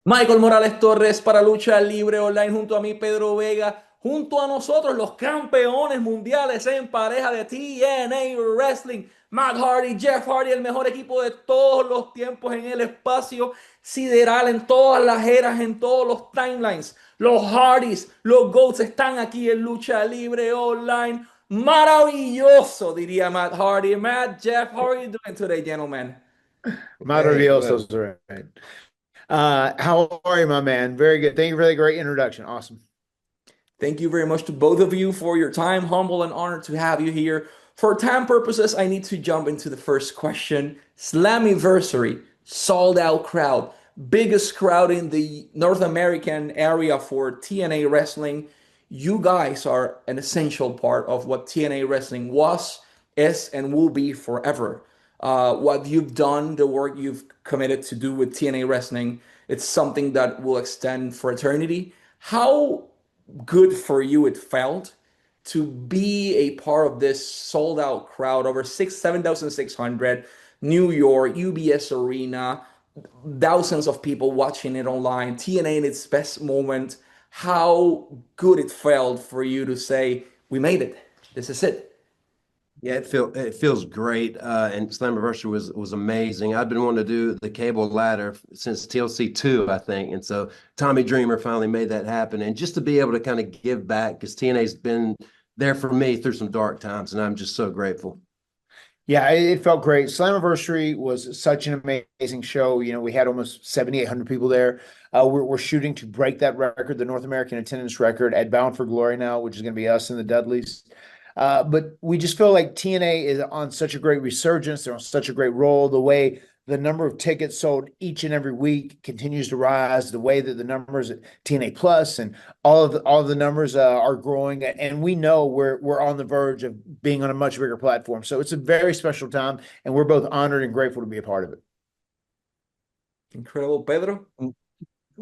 Michael Morales Torres para Lucha Libre Online junto a mí, Pedro Vega, junto a nosotros los campeones mundiales en pareja de TNA Wrestling, Matt Hardy, Jeff Hardy, el mejor equipo de todos los tiempos en el espacio sideral, en todas las eras, en todos los timelines. Los Hardys, los GOATs están aquí en Lucha Libre Online. Maravilloso, diría Matt Hardy. Matt, Jeff, how are you doing today, gentlemen? Hey, Maravilloso, right. How are you, my man? Very good. Thank you for the great introduction. Awesome. Thank you very much to both of you for your time. Humble and honored to have you here. For time purposes, I need to jump into the first question. Slammiversary, sold out crowd, biggest crowd in the North American area for TNA wrestling. You guys are an essential part of what TNA wrestling was, is, and will be forever. What you've done, the work you've committed to do with TNA wrestling, it's something that will extend for eternity. How good for you it felt to be a part of this sold out crowd, over 7,600, New York, UBS Arena, thousands of people watching it online, TNA in its best moment. How good it felt for you to say, we made it. This is it. Yeah, it feels great. And Slammiversary was amazing. I've been wanting to do the cable ladder since TLC 2, I think. And so Tommy Dreamer finally made that happen. And just to be able to kind of give back, because TNA's been there for me through some dark times, and I'm just so grateful. Yeah, it felt great. Slammiversary was such an amazing show. You know, we had almost 7,800 people there. We're shooting to break that record, the North American attendance record at Bound for Glory now, which is going to be us and the Dudleys. But we just feel like TNA is on such a great resurgence. They're on such a great roll. The way the number of tickets sold each and every week continues to rise. The way that the numbers at TNA Plus and all of the numbers are growing, and we know we're on the verge of being on a much bigger platform. So it's a very special time, and we're both honored and grateful to be a part of it. Incredible, Pedro.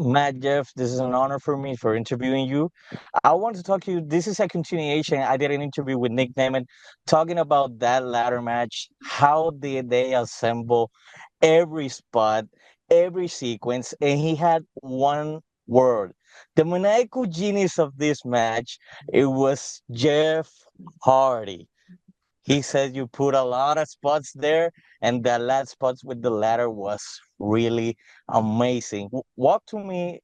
Matt, Jeff, this is an honor for me for interviewing you. I want to talk to you. This is a continuation. I did an interview with Nick Naaman talking about that ladder match. How did they assemble every spot, every sequence? And he had one word. The maniacal genius of this match, it was Jeff Hardy. He said you put a lot of spots there, and the last spots with the ladder was really amazing. Walk to me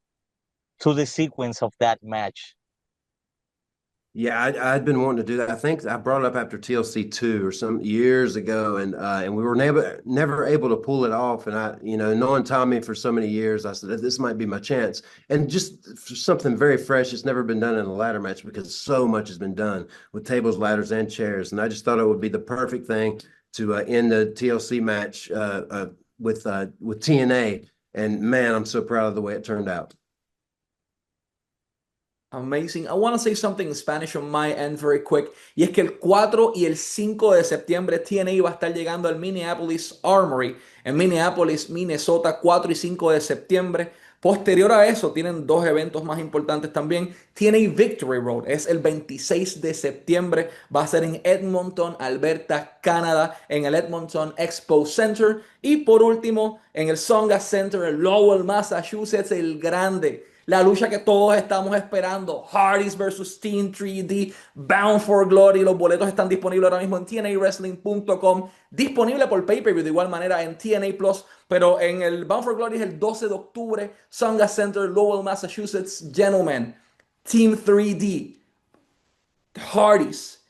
to the sequence of that match. Yeah, I'd been wanting to do that. I think I brought it up after TLC 2 or some years ago, and we were never able to pull it off. And knowing Tommy for so many years, I said this might be my chance. And just for something very fresh, it's never been done in a ladder match because so much has been done with tables, ladders, and chairs. And I just thought it would be the perfect thing to end the TLC match with TNA. And man, I'm so proud of the way it turned out. Amazing. I want to say something in Spanish on my end very quick. Y es que el 4 y el 5 de septiembre TNA va a estar llegando al Minneapolis Armory en Minneapolis, Minnesota, 4 y 5 de septiembre. Posterior a eso, tienen dos eventos más importantes también. TNA Victory Road es el 26 de septiembre. Va a ser en Edmonton, Alberta, Canadá, en el Edmonton Expo Center. Y por último, en el Songa Center en Lowell, Massachusetts, el grande. La lucha que todos estamos esperando, Hardys versus Team 3D, Bound for Glory. Los boletos están disponibles ahora mismo en tnawrestling.com, disponible por pay-per-view de igual manera en TNA Plus, pero en el Bound for Glory es el 12 de octubre, Songa Center, Lowell, Massachusetts. Gentlemen, Team 3D, Hardys,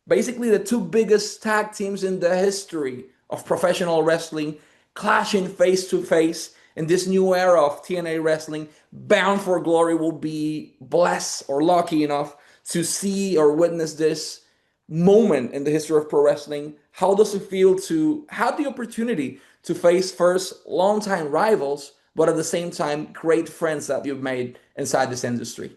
basically the two biggest tag teams in the history of professional wrestling, clashing face to face in this new era of TNA wrestling. Bound for Glory will be blessed or lucky enough to see or witness this moment in the history of pro wrestling. How does it feel to have the opportunity to face first longtime rivals, but at the same time, great friends that you've made inside this industry?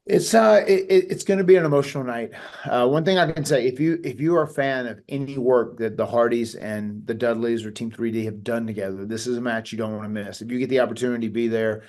It's going to be an emotional night. One thing I can say, if you are a fan of any work that the Hardys and the Dudleys or Team 3D have done together, this is a match you don't want to miss. If you get the opportunity to be there,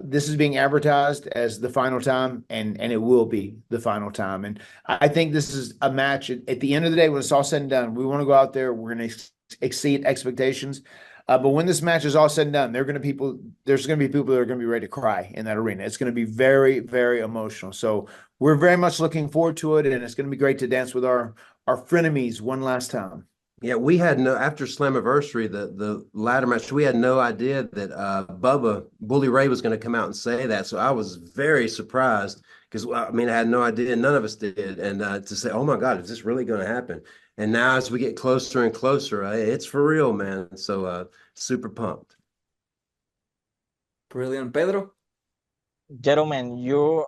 this is being advertised as the final time, and it will be the final time. And I think this is a match at the end of the day when it's all said and done. We want to go out there. We're going to exceed expectations. But when this match is all said and done, there's going to be people that are going to be ready to cry in that arena. It's going to be very, very emotional. So we're very much looking forward to it, and it's going to be great to dance with our frenemies one last time. Yeah, we had no after Slammiversary, the ladder match. We had no idea that Bubba Bully Ray was going to come out and say that. So I was very surprised because I mean I had no idea, none of us did, and to say, oh my God, is this really going to happen? And now as we get closer and closer, it's for real, man. So super pumped. Brilliant. Pedro? Gentlemen, you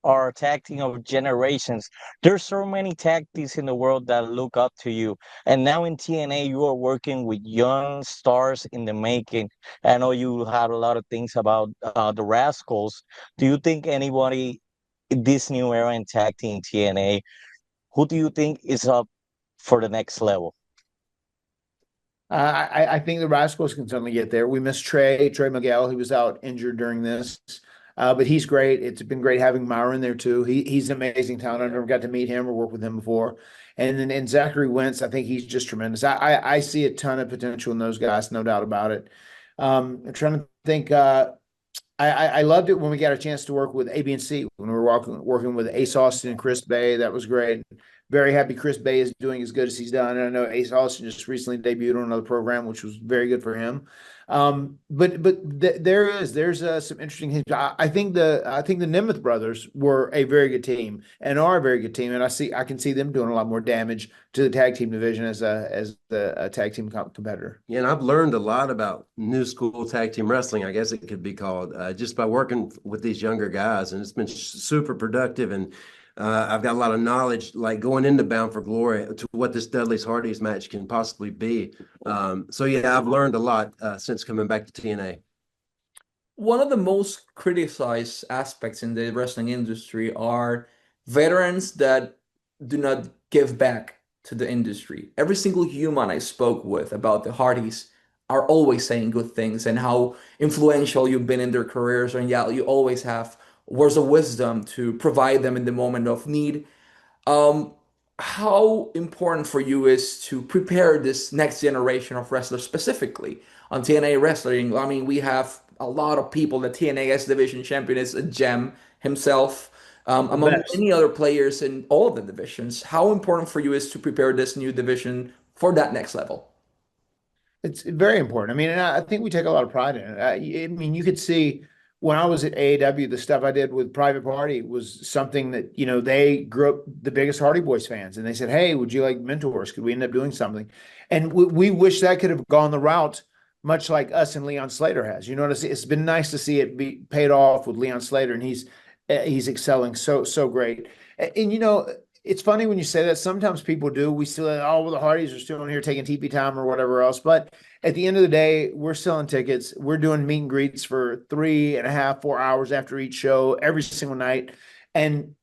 are a tag team of generations. There's so many tag teams in the world that look up to you. And now in TNA, you are working with young stars in the making. I know you had a lot of things about the Rascals. Do you think anybody in this new era in tag team TNA, who do you think is up for the next level? I think the Rascals can certainly get there. We missed Trey Miguel. He was out injured during this, but he's great. It's been great having Myron there too. He's an amazing talent. I've never got to meet him or work with him before. And Zachary Wentz, I think he's just tremendous. I see a ton of potential in those guys, no doubt about it. I'm trying to think. I loved it when we got a chance to work with ABC when we were working with Ace Austin and Chris Bay. That was great. Very happy Chris Bay is doing as good as he's done. And I know Ace Austin just recently debuted on another program, which was very good for him. There's some interesting things. I think the Nemeth brothers were a very good team and are a very good team, and I can see them doing a lot more damage to the tag team division as a tag team competitor. Yeah, and I've learned a lot about new school tag team wrestling, I guess it could be called, just by working with these younger guys, and it's been super productive. And I've got a lot of knowledge, like going into Bound for Glory, to what this Dudley's Hardy's match can possibly be. So yeah, I've learned a lot since coming back to TNA. One of the most criticized aspects in the wrestling industry are veterans that do not give back to the industry. Every single human I spoke with about the Hardys are always saying good things and how influential you've been in their careers, and yeah, you always have words of wisdom to provide them in the moment of need. Um, how important for you is to prepare this next generation of wrestlers specifically on TNA wrestling? I mean, we have a lot of people. The TNA S Division champion is a gem himself, The among best. many other players in all of the divisions. How important for you is to prepare this new division for that next level? It's very important. I mean, and I think we take a lot of pride in it. I mean, you could see when I was at AAW, the stuff I did with Private Party was something that, they grew up the biggest Hardy Boys fans. And they said, hey, would you like mentors? Could we end up doing something? And we wish that could have gone the route, much like us and Leon Slater has. You know what I see? It's been nice to see it be paid off with Leon Slater, and he's excelling so great. And it's funny when you say that. Sometimes people do. We still, well, the Hardys are still in here taking TV time or whatever else. But at the end of the day, we're selling tickets. We're doing meet and greets for 3.5, 4 hours after each show every single night. And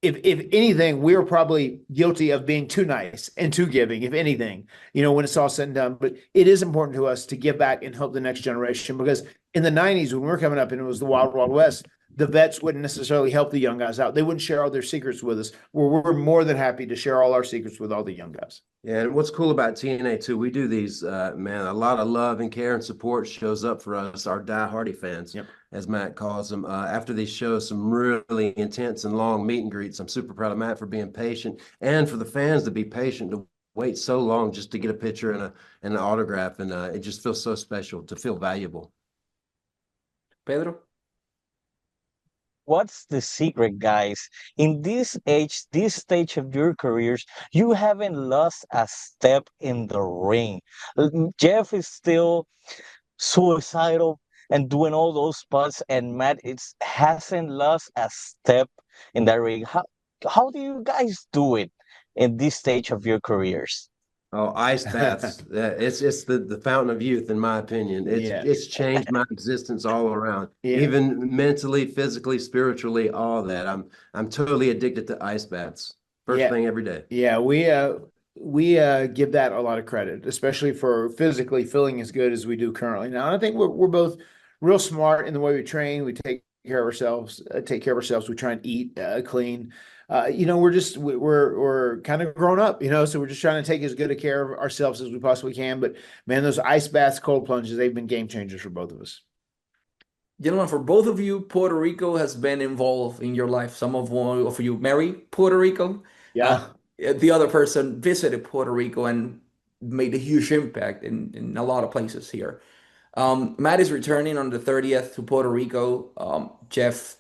if anything, we're probably guilty of being too nice and too giving, if anything, when it's all said and done. But it is important to us to give back and help the next generation, because in the 90s, when we were coming up and it was the Wild Wild West, the vets wouldn't necessarily help the young guys out. They wouldn't share all their secrets with us. We're more than happy to share all our secrets with all the young guys. Yeah, and what's cool about TNA too, we do these, man, a lot of love and care and support shows up for us, our Die Hardy fans, Yep. as Matt calls them. After these shows, some really intense and long meet and greets. I'm super proud of Matt for being patient, and for the fans to be patient to wait so long just to get a picture and an autograph, and it just feels so special to feel valuable. Pedro? What's the secret, guys? In this age, this stage of your careers, you haven't lost a step in the ring. Jeff is still suicidal and doing all those spots, and Matt hasn't lost a step in that ring. How do you guys do it in this stage of your careers? Oh, ice baths. It's the fountain of youth, in my opinion. Yeah. It's changed my existence all around, Yeah. even mentally, physically, spiritually, all that. I'm totally addicted to ice baths. First thing every day. Yeah, we give that a lot of credit, especially for physically feeling as good as we do currently. Now, I think we're both real smart in the way we train. We take care of ourselves. We try and eat clean. we're kind of grown up, so we're just trying to take as good a care of ourselves as we possibly can. But man, those ice baths, cold plunges, they've been game changers for both of us. Gentlemen, for both of you, Puerto Rico has been involved in your life. Some of one of you marry Puerto Rico. Uh, Yeah. the other person visited Puerto Rico and made a huge impact in a lot of places here. Matt is returning on the 30th to Puerto Rico. Jeff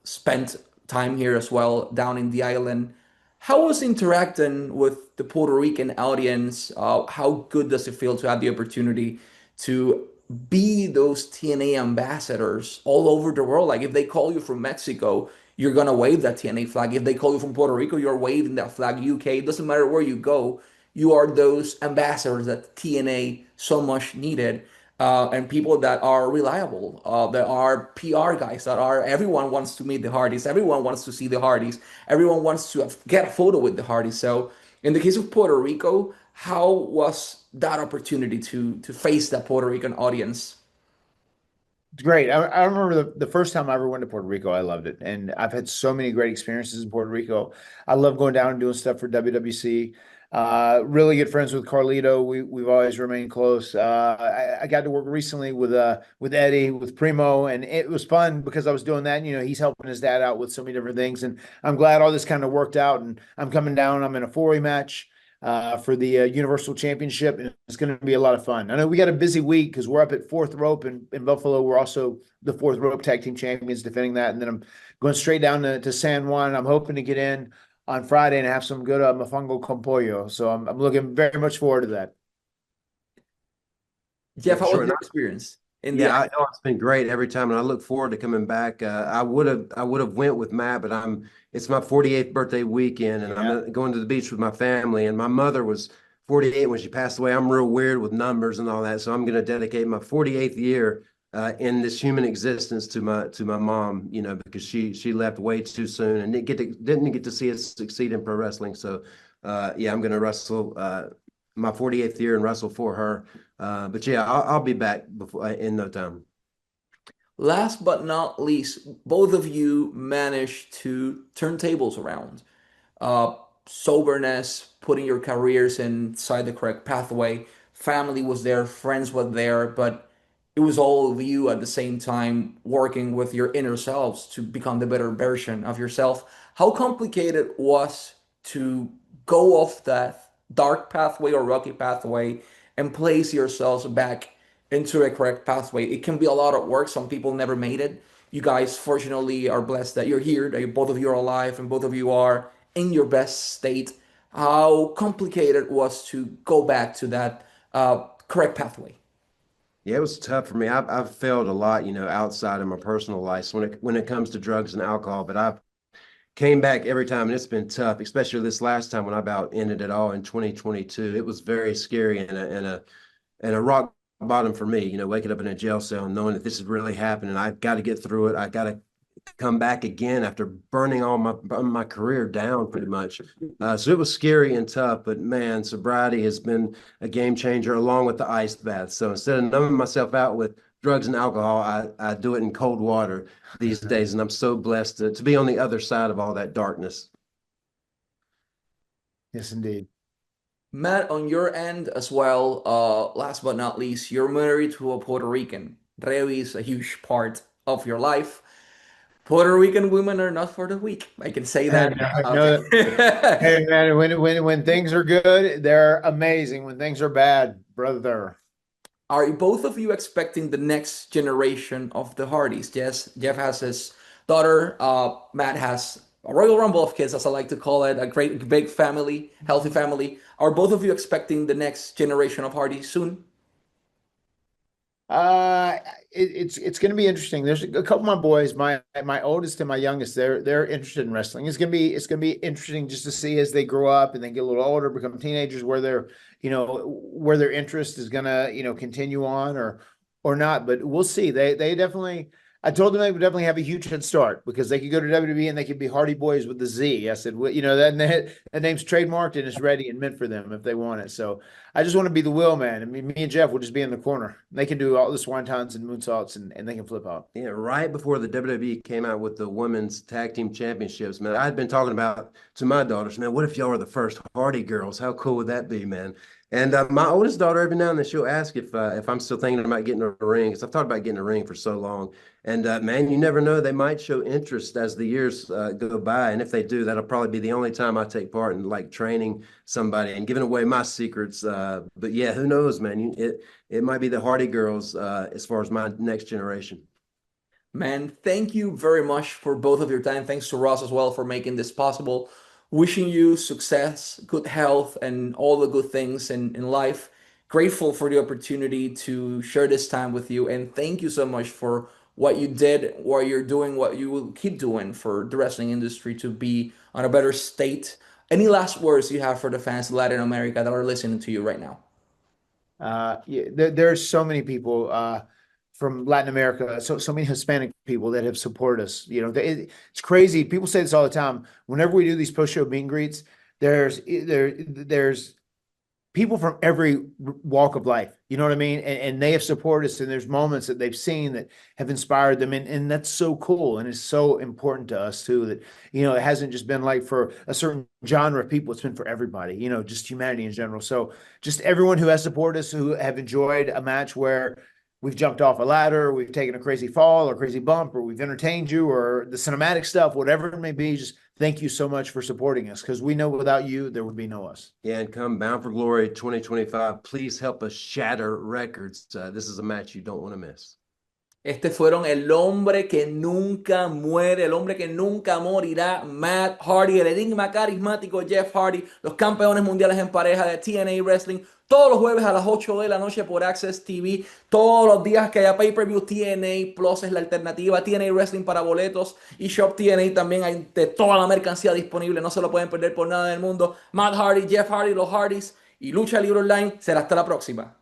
spent time here as well, down in the island. How was interacting with the Puerto Rican audience? How good does it feel to have the opportunity to be those TNA ambassadors all over the world? Like if they call you from Mexico, you're gonna wave that TNA flag. If they call you from Puerto Rico, you're waving that flag. UK, it doesn't matter where you go, you are those ambassadors that TNA so much needed, and people that are reliable, that are PR guys, that are everyone wants to meet the Hardys, everyone wants to see the Hardys, everyone wants to get a photo with the Hardys. So in the case of Puerto Rico, how was that opportunity to face that Puerto Rican audience? It's great. I remember the first time I ever went to Puerto Rico. I loved it. And I've had so many great experiences in Puerto Rico. I love going down and doing stuff for WWC. Really good friends with Carlito. We've always remained close. I got to work recently with Eddie, with Primo, and it was fun because I was doing that. And, he's helping his dad out with so many different things. And I'm glad all this kind of worked out. And I'm coming down. I'm in a 4-way match for the Universal Championship, and it's going to be a lot of fun. I know we got a busy week because we're up at fourth rope in Buffalo. We're also the fourth rope tag team champions defending that, and then I'm going straight down to San Juan. I'm hoping to get in on Friday and have some good mofongo con pollo. So I'm looking very much forward to that. Jeff, Yeah, how was sure. your experience in the Yeah, I know it's been great every time, and I look forward to coming back. I would have went with Matt, but it's my 48th birthday weekend, and Yeah. I'm going to the beach with my family. And my mother was 48 when she passed away. I'm real weird with numbers and all that, so I'm going to dedicate my 48th year in this human existence to my mom. Because she left way too soon and didn't get to see us succeed in pro wrestling. So, yeah, I'm going to wrestle my 48th year and wrestle for her. But yeah, I'll be back before in no time. Last but not least, both of you managed to turn tables around. uh, Soberness, putting your careers inside the correct pathway. Family was there, friends were there, but it was all of you at the same time working with your inner selves to become the better version of yourself. How complicated was to go off that dark pathway or rocky pathway and place yourselves back into a correct pathway? It can be a lot of work. Some people never made it. You guys, fortunately, are blessed that you're here, that both of you are alive, and both of you are in your best state. How complicated it was to go back to that correct pathway? Yeah, it was tough for me. I've failed a lot, outside of my personal life when it comes to drugs and alcohol. But I've came back every time, and it's been tough, especially this last time when I about ended it all in 2022. It was very scary and a rock bottom for me, waking up in a jail cell and knowing that this is really happening. I've got to get through it. I got to come back again after burning all my career down pretty much. So it was scary and tough, but man, sobriety has been a game changer along with the ice bath. So instead of numbing myself out with drugs and alcohol, I do it in cold water these days. And I'm so blessed to be on the other side of all that darkness. Yes, indeed. Matt, on your end as well, last but not least, you're married to a Puerto Rican. Revi is a huge part of your life. Puerto Rican women are not for the weak. I can say that. No, Okay. hey man, when things are good, they're amazing. When things are bad, brother. Are both of you expecting the next generation of the Hardys? Yes, Jeff has his daughter. Matt has a Royal Rumble of kids, as I like to call it, a great big family, healthy family. Are both of you expecting the next generation of Hardys soon? Uh, it's going to be interesting. There's a couple of my boys, my oldest and my youngest. They're interested in wrestling. It's gonna be interesting just to see as they grow up and they get a little older, become teenagers, where their interest is gonna continue on or not. But we'll see. They definitely I told them they would definitely have a huge head start because they could go to WWE and they could be Hardy Boys with the Z. I said, well, that name's trademarked and it's ready and meant for them if they want it. So I just want to be the wheel man. I mean, me and Jeff will just be in the corner. They can do all the swantons and moonsaults and they can flip out. Yeah, right before the WWE came out with the women's tag team championships, man, I had been talking about to my daughters, man, what if y'all were the first Hardy girls? How cool would that be, man? And my oldest daughter, every now and then, she'll ask if I'm still thinking about getting a ring, because I've thought about getting a ring for so long. And man, you never know, they might show interest as the years go by. And if they do, that'll probably be the only time I take part in like training somebody and giving away my secrets. But yeah, who knows, man? It might be the Hardy girls as far as my next generation. Man, thank you very much for both of your time. Thanks to Ross as well for making this possible. Wishing you success, good health, and all the good things in life. Grateful for the opportunity to share this time with you. And thank you so much for what you did, what you're doing, what you will keep doing for the wrestling industry to be on a better state. Any last words you have for the fans in Latin America that are listening to you right now? Yeah, there's so many people from Latin America, so many Hispanic people that have supported us. It's crazy. People say this all the time. Whenever we do these post-show meet and greets, there's people from every walk of life. You know what I mean? And they have supported us, and there's moments that they've seen that have inspired them, and that's so cool, and it's so important to us too. That it hasn't just been like for a certain genre of people; it's been for everybody. Just humanity in general. So, just everyone who has supported us, who have enjoyed a match where we've jumped off a ladder, we've taken a crazy fall or crazy bump, or we've entertained you, or the cinematic stuff, whatever it may be, just thank you so much for supporting us, because we know without you, there would be no us. Yeah, and come Bound for Glory 2025, please help us shatter records. This is a match you don't want to miss. Este fueron el hombre que nunca muere, el hombre que nunca morirá, Matt Hardy, el enigma carismático Jeff Hardy, los campeones mundiales en pareja de TNA Wrestling, todos los jueves a las 8 de la noche por Access TV, todos los días que haya pay-per-view. TNA Plus es la alternativa, TNA Wrestling para boletos y Shop TNA también hay de toda la mercancía disponible, no se lo pueden perder por nada del mundo. Matt Hardy, Jeff Hardy, los Hardys y Lucha Libre Online, será hasta la próxima.